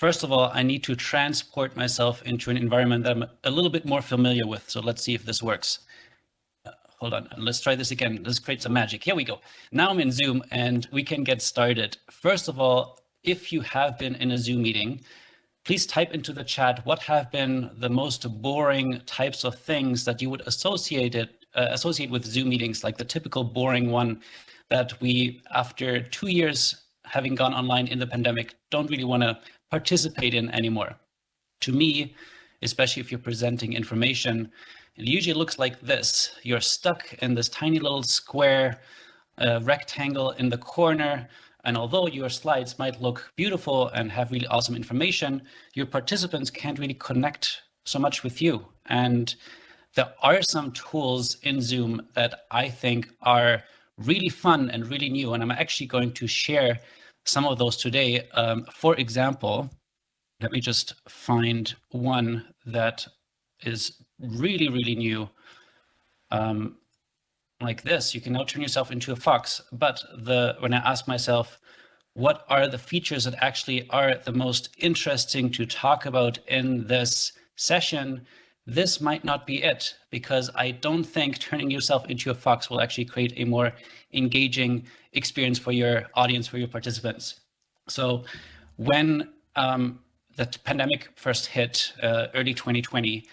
first of all, I need to transport myself into an environment that I'm a little bit more familiar with. So let's see if this works. Hold on, let's try this again. Let's create some magic. Here we go. Now I'm in Zoom and we can get started. First of all, if you have been in a Zoom meeting, please type into the chat what have been the most boring types of things that you would associate with Zoom meetings, like the typical boring one that we, after 2 years having gone online in the pandemic, don't really want to participate in anymore. To me, especially if you're presenting information, it usually looks like this. You're stuck in this tiny little square rectangle in the corner. And although your slides might look beautiful and have really awesome information, your participants can't really connect so much with you. And there are some tools in Zoom that I think are really fun and really new. And I'm actually going to share some of those today. For example, let me just find one that is really, really new. Like this, you can now turn yourself into a fox. But when I ask myself, what are the features that actually are the most interesting to talk about in this session, this might not be it, because I don't think turning yourself into a fox will actually create a more engaging experience for your audience, for your participants. So when the pandemic first hit early 2020,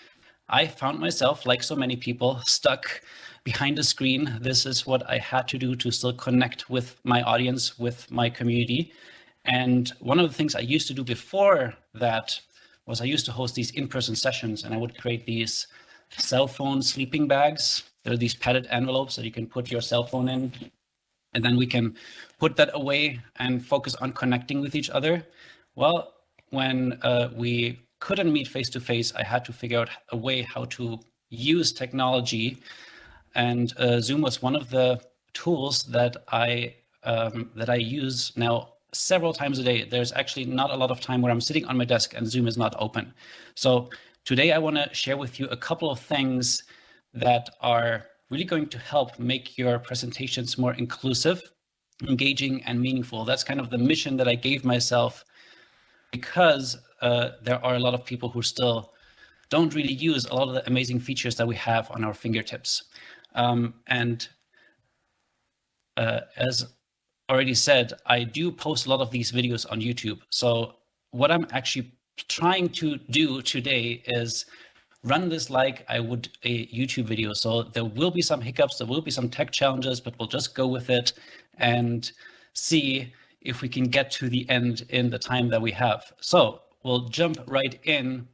I found myself, like so many people, stuck behind a screen. This is what I had to do to still connect with my audience, with my community. And one of the things I used to do before that was I used to host these in-person sessions, and I would create these cell phone sleeping bags. There are these padded envelopes that you can put your cell phone in, and then we can put that away and focus on connecting with each other. Well, when we couldn't meet face-to-face, I had to figure out a way how to use technology. And Zoom was one of the tools that I use now several times a day. There's actually not a lot of time where I'm sitting on my desk and Zoom is not open. So today I want to share with you a couple of things that are really going to help make your presentations more inclusive, engaging, and meaningful. That's kind of the mission that I gave myself, because there are a lot of people who still don't really use a lot of the amazing features that we have on our fingertips. As already said, I do post a lot of these videos on YouTube. So what I'm actually trying to do today is run this like I would a YouTube video. So there will be some hiccups, there will be some tech challenges, but we'll just go with it and see if we can get to the end in the time that we have. So we'll jump right in.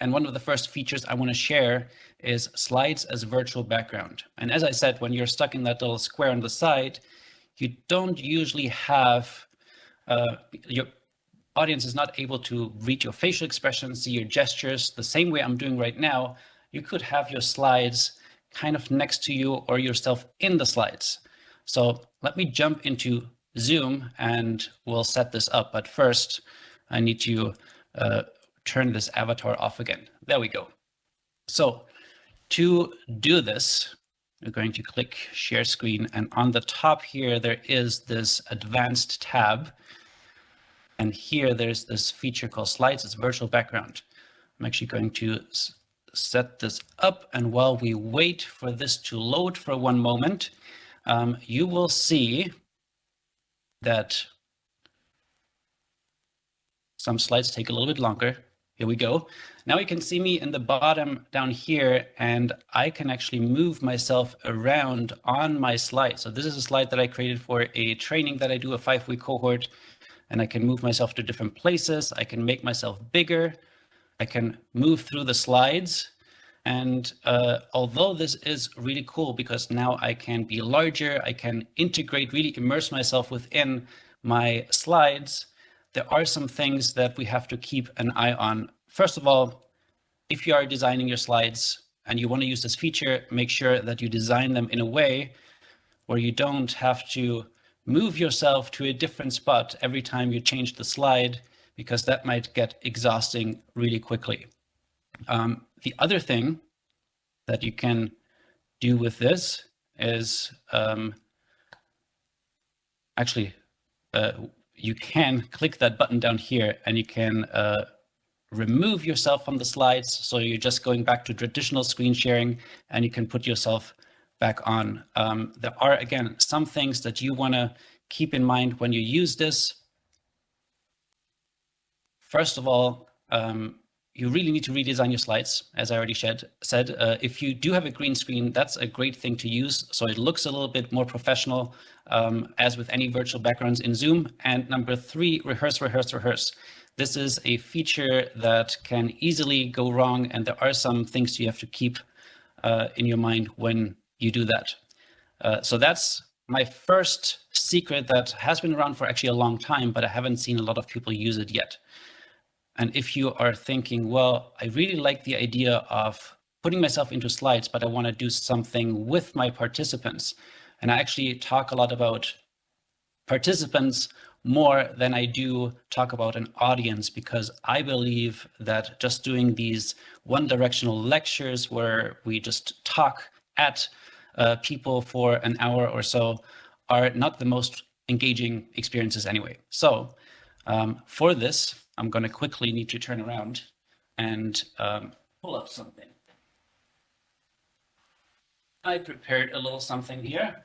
And one of the first features I want to share is slides as virtual background. And as I said, when you're stuck in that little square on the side, you don't usually have, your audience is not able to read your facial expressions, see your gestures the same way I'm doing right now. You could have your slides kind of next to you or yourself in the slides. So let me jump into Zoom and we'll set this up. But first, I need to turn this avatar off again. There we go. So to do this, we're going to click share screen, and on the top here, there is this advanced tab. And here there's this feature called slides as virtual background. I'm actually going to set this up. And while we wait for this to load for one moment, you will see that some slides take a little bit longer. Here we go. Now you can see me in the bottom down here, and I can actually move myself around on my slide. So this is a slide that I created for a training that I do, a 5-week cohort, and I can move myself to different places. I can make myself bigger. I can move through the slides. And although this is really cool because now I can be larger, I can integrate, really immerse myself within my slides, there are some things that we have to keep an eye on. First of all, if you are designing your slides and you want to use this feature, make sure that you design them in a way where you don't have to move yourself to a different spot every time you change the slide, because that might get exhausting really quickly. The other thing that you can do with this is you can click that button down here and you can remove yourself from the slides. So you're just going back to traditional screen sharing and you can put yourself back on. There are, again, some things that you want to keep in mind when you use this. First of all, you really need to redesign your slides, as I already said. If you do have a green screen, that's a great thing to use. So it looks a little bit more professional, as with any virtual backgrounds in Zoom. And number 3, rehearse, rehearse, rehearse. This is a feature that can easily go wrong, and there are some things you have to keep in your mind when you do that. So that's my first secret that has been around for actually a long time, but I haven't seen a lot of people use it yet. And if you are thinking, well, I really like the idea of putting myself into slides, but I want to do something with my participants. And I actually talk a lot about participants more than I do talk about an audience, because I believe that just doing these one-directional lectures where we just talk at people for an hour or so are not the most engaging experiences anyway. So for this, I'm going to quickly need to turn around and pull up something. I prepared a little something here.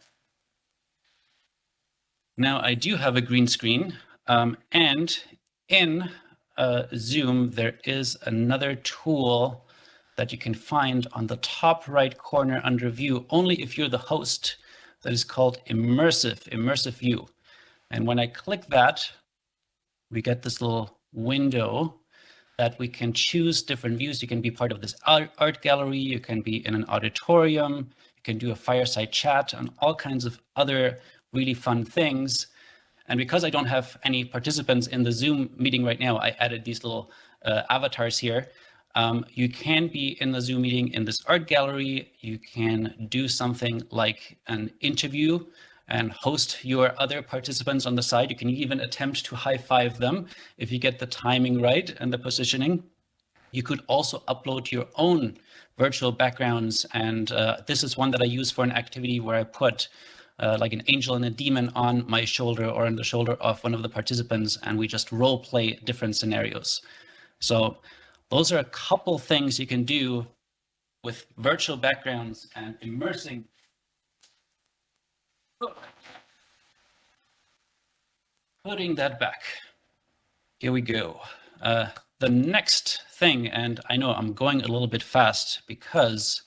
Now I do have a green screen, and in Zoom, there is another tool that you can find on the top right corner under view, only if you're the host, that is called immersive view. And when I click that, we get this little window that we can choose different views. You can be part of this art gallery, you can be in an auditorium, you can do a fireside chat, and all kinds of other really fun things. And because I don't have any participants in the Zoom meeting right now, I added these little avatars here. You can be in the Zoom meeting in this art gallery. You can do something like an interview and host your other participants on the side. You can even attempt to high five them if you get the timing right and the positioning. You could also upload your own virtual backgrounds. And this is one that I use for an activity where I put like an angel and a demon on my shoulder or on the shoulder of one of the participants, and we just role play different scenarios. So those are a couple things you can do with virtual backgrounds and immersing. Putting that back. Here we go. The next thing, and I know I'm going a little bit fast because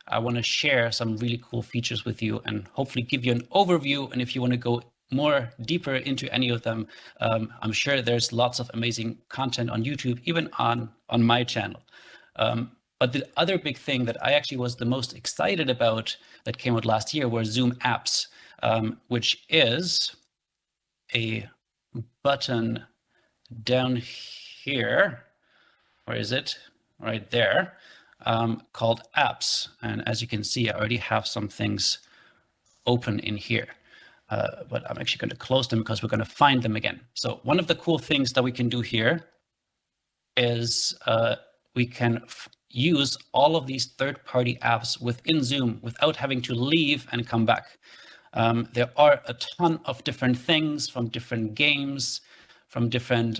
I want to share some really cool features with you and hopefully give you an overview. And if you want to go more deeper into any of them, I'm sure there's lots of amazing content on YouTube, even on my channel. But the other big thing that I actually was the most excited about that came out last year were Zoom apps, which is a button down here. Where is it? Right there. Called apps. And as you can see, I already have some things open in here. But I'm actually going to close them because we're going to find them again. So one of the cool things that we can do here is we can use all of these third-party apps within Zoom without having to leave and come back. There are a ton of different things, from different games, from different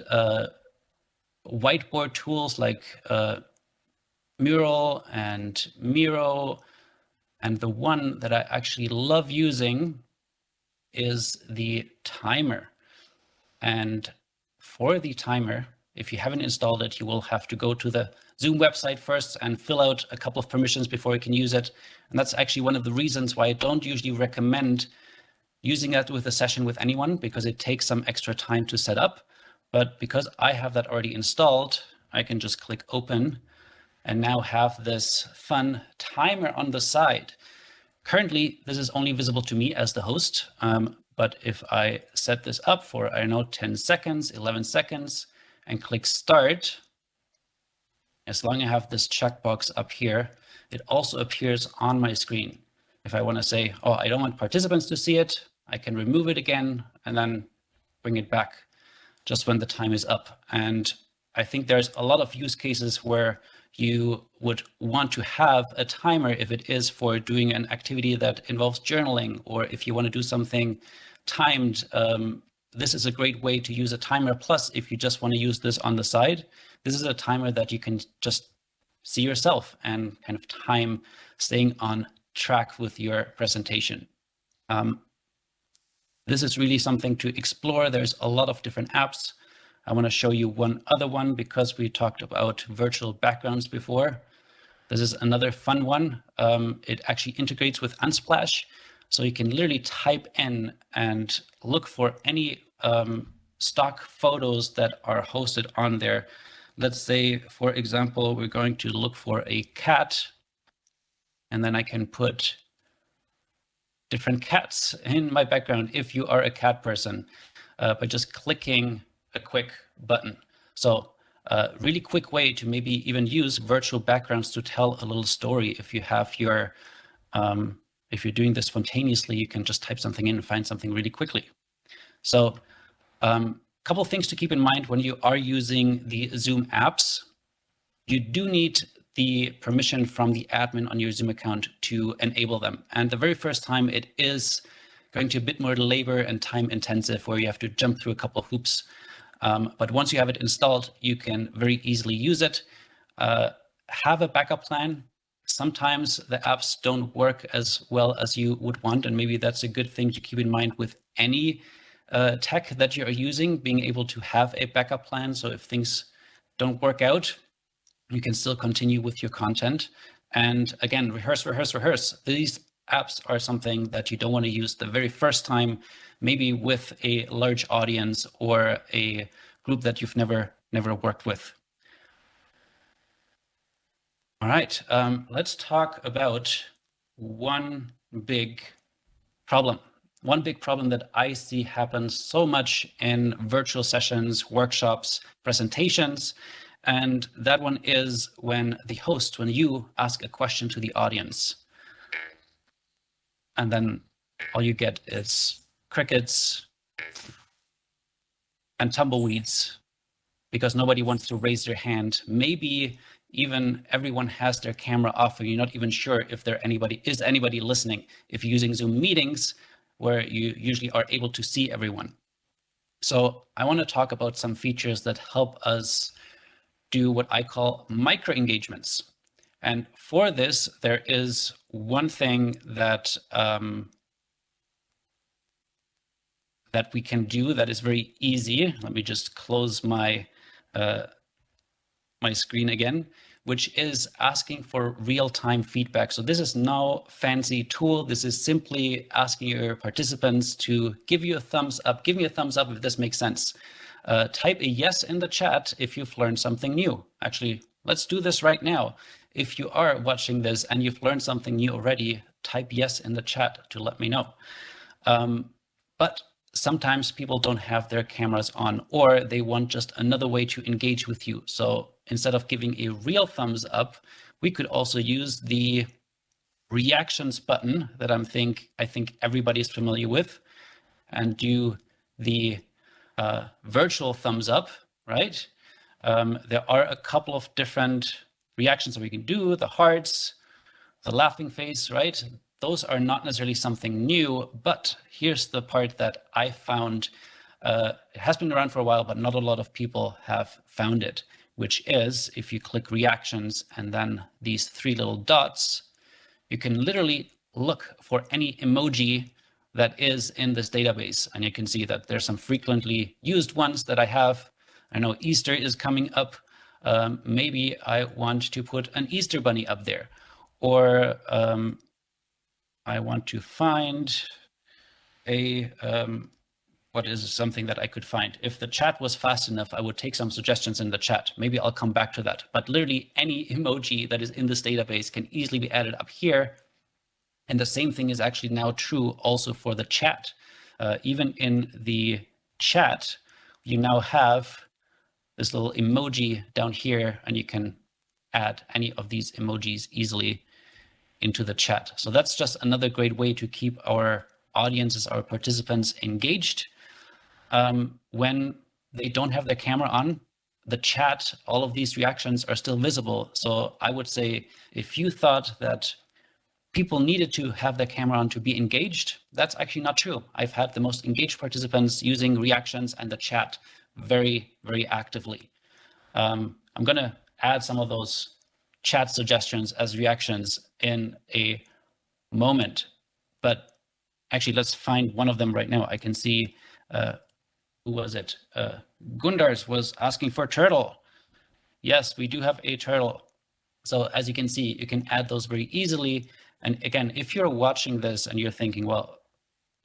whiteboard tools like Mural and Miro. And the one that I actually love using is the timer. And for the timer, if you haven't installed it, you will have to go to the Zoom website first and fill out a couple of permissions before you can use it. And that's actually one of the reasons why I don't usually recommend using that with a session with anyone, because it takes some extra time to set up. But because I have that already installed, I can just click open and now have this fun timer on the side. Currently, this is only visible to me as the host. But if I set this up for, I don't know, 10 seconds, 11 seconds, and click start, as long as I have this checkbox up here, it also appears on my screen. If I want to say, oh, I don't want participants to see it, I can remove it again and then bring it back just when the time is up. And I think there's a lot of use cases where you would want to have a timer if it is for doing an activity that involves journaling, or if you want to do something timed this is a great way to use a timer. Plus, if you just want to use this on the side, this is a timer that you can just see yourself and kind of time staying on track with your presentation. This is really something to explore. There's a lot of different apps. I want to show you one other one because we talked about virtual backgrounds before. This is another fun one. It actually integrates with Unsplash. So you can literally type in and look for any stock photos that are hosted on there. Let's say, for example, we're going to look for a cat, and then I can put different cats in my background if you are a cat person by just clicking a quick button. So really quick way to maybe even use virtual backgrounds to tell a little story. If you have your, if you're doing this spontaneously, you can just type something in and find something really quickly. So couple of things to keep in mind when you are using the Zoom apps. You do need the permission from the admin on your Zoom account to enable them. And the very first time it is going to be a bit more labor and time intensive where you have to jump through a couple of hoops. But once you have it installed, you can very easily use it. Have a backup plan. Sometimes the apps don't work as well as you would want, and maybe that's a good thing to keep in mind with any tech that you're using, being able to have a backup plan. So if things don't work out, you can still continue with your content. And again, rehearse, rehearse, rehearse. These apps are something that you don't want to use the very first time, maybe with a large audience or a group that you've never worked with. All right, let's talk about one big problem. One big problem that I see happens so much in virtual sessions, workshops, presentations, and that one is when the host, when you ask a question to the audience, and then all you get is crickets and tumbleweeds because nobody wants to raise their hand. Maybe even everyone has their camera off and you're not even sure if there is anybody listening. If you're using Zoom meetings where you usually are able to see everyone. So I want to talk about some features that help us do what I call micro engagements. And for this, there is one thing that that we can do that is very easy. Let me just close my my screen again, which is asking for real-time feedback. So this is no fancy tool. This is simply asking your participants to give you a thumbs up. Give me a thumbs up if this makes sense. Type a yes in the chat if you've learned something new. Actually, let's do this right now. If you are watching this and you've learned something new already, type yes in the chat to let me know. But sometimes people don't have their cameras on, or they want just another way to engage with you. So instead of giving a real thumbs up, we could also use the reactions button that I think everybody's familiar with, and do the virtual thumbs up, right? There are a couple of different reactions that we can do, the hearts, the laughing face, right? Those are not necessarily something new, but here's the part that I found. It has been around for a while, but not a lot of people have found it, which is if you click reactions and then these three little dots, you can literally look for any emoji that is in this database. And you can see that there's some frequently used ones that I have. I know Easter is coming up. Maybe I want to put an Easter bunny up there, or I want to find a, what is something that I could find? If the chat was fast enough, I would take some suggestions in the chat. Maybe I'll come back to that. But literally any emoji that is in this database can easily be added up here. And the same thing is actually now true also for the chat. Even in the chat, you now have this little emoji down here, and you can add any of these emojis easily into the chat. So that's just another great way to keep our audiences, our participants engaged. When they don't have their camera on, the chat, all of these reactions are still visible. So I would say if you thought that people needed to have their camera on to be engaged. That's actually not true. I've had the most engaged participants using reactions and the chat very, very actively. I'm going to add some of those chat suggestions as reactions in a moment, but actually let's find one of them right now. I can see, who was it? Gundars was asking for turtle. Yes, we do have a turtle. So as you can see, you can add those very easily. And again, if you're watching this and you're thinking, well,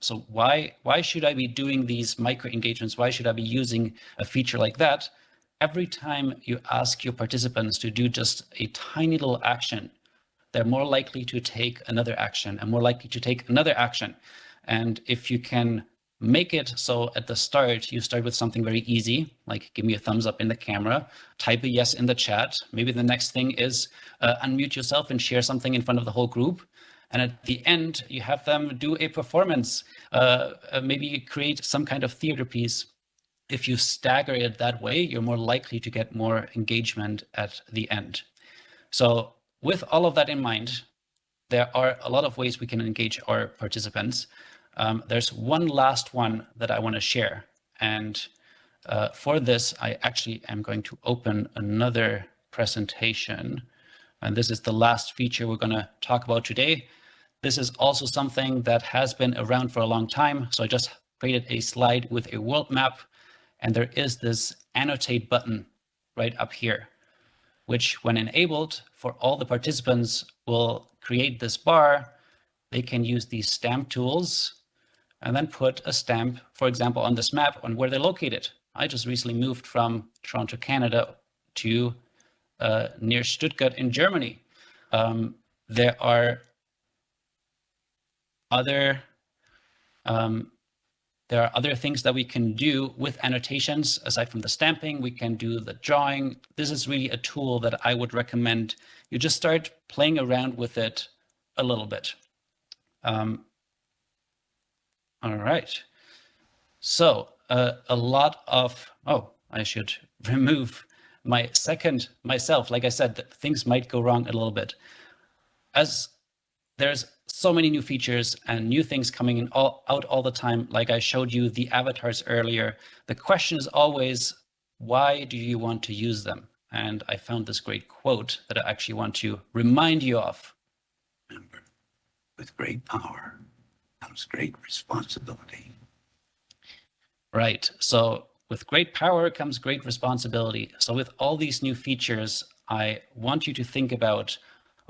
so why should I be doing these micro engagements? Why should I be using a feature like that? Every time you ask your participants to do just a tiny little action, they're more likely to take another action and more likely to take another action. And if you can make it so at the start, you start with something very easy, like give me a thumbs up in the camera, type a yes in the chat. Maybe the next thing is unmute yourself and share something in front of the whole group. And at the end, you have them do a performance, maybe create some kind of theater piece. If you stagger it that way, you're more likely to get more engagement at the end. So with all of that in mind, there are a lot of ways we can engage our participants. There's one last one that I want to share. And for this, I actually am going to open another presentation. And this is the last feature we're going to talk about today. This is also something that has been around for a long time. So I just created a slide with a world map. And there is this annotate button right up here, which when enabled for all the participants will create this bar. They can use these stamp tools and then put a stamp, for example, on this map on where they're located. I just recently moved from Toronto, Canada to near Stuttgart in Germany. There are other things that we can do with annotations. Aside from the stamping, we can do the drawing. This is really a tool that I would recommend you just start playing around with it a little bit. All right. So a lot of, I should remove myself. Like I said, things might go wrong a little bit. As there's so many new features and new things coming in out all the time. Like I showed you the avatars earlier. The question is always, why do you want to use them? And I found this great quote that I actually want to remind you of. Remember, with great power comes great responsibility. Right. So with great power comes great responsibility. So with all these new features, I want you to think about,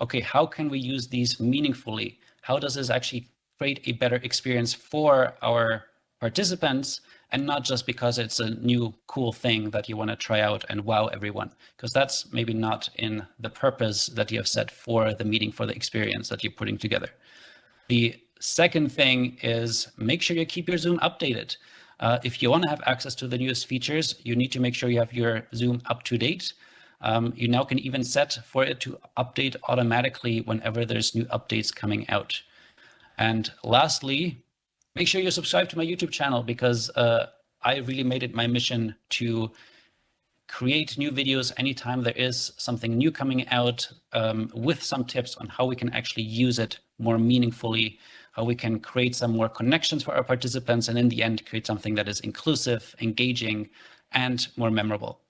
okay, how can we use these meaningfully? How does this actually create a better experience for our participants, and not just because it's a new cool thing that you want to try out and wow everyone, because that's maybe not in the purpose that you have set for the meeting, for the experience that you're putting together. The second thing is make sure you keep your Zoom updated. If you want to have access to the newest features, you need to make sure you have your Zoom up to date. You now can even set for it to update automatically whenever there's new updates coming out. And lastly, make sure you subscribe to my YouTube channel, because I really made it my mission to create new videos anytime there is something new coming out, with some tips on how we can actually use it more meaningfully, how we can create some more connections for our participants, and in the end, create something that is inclusive, engaging, and more memorable.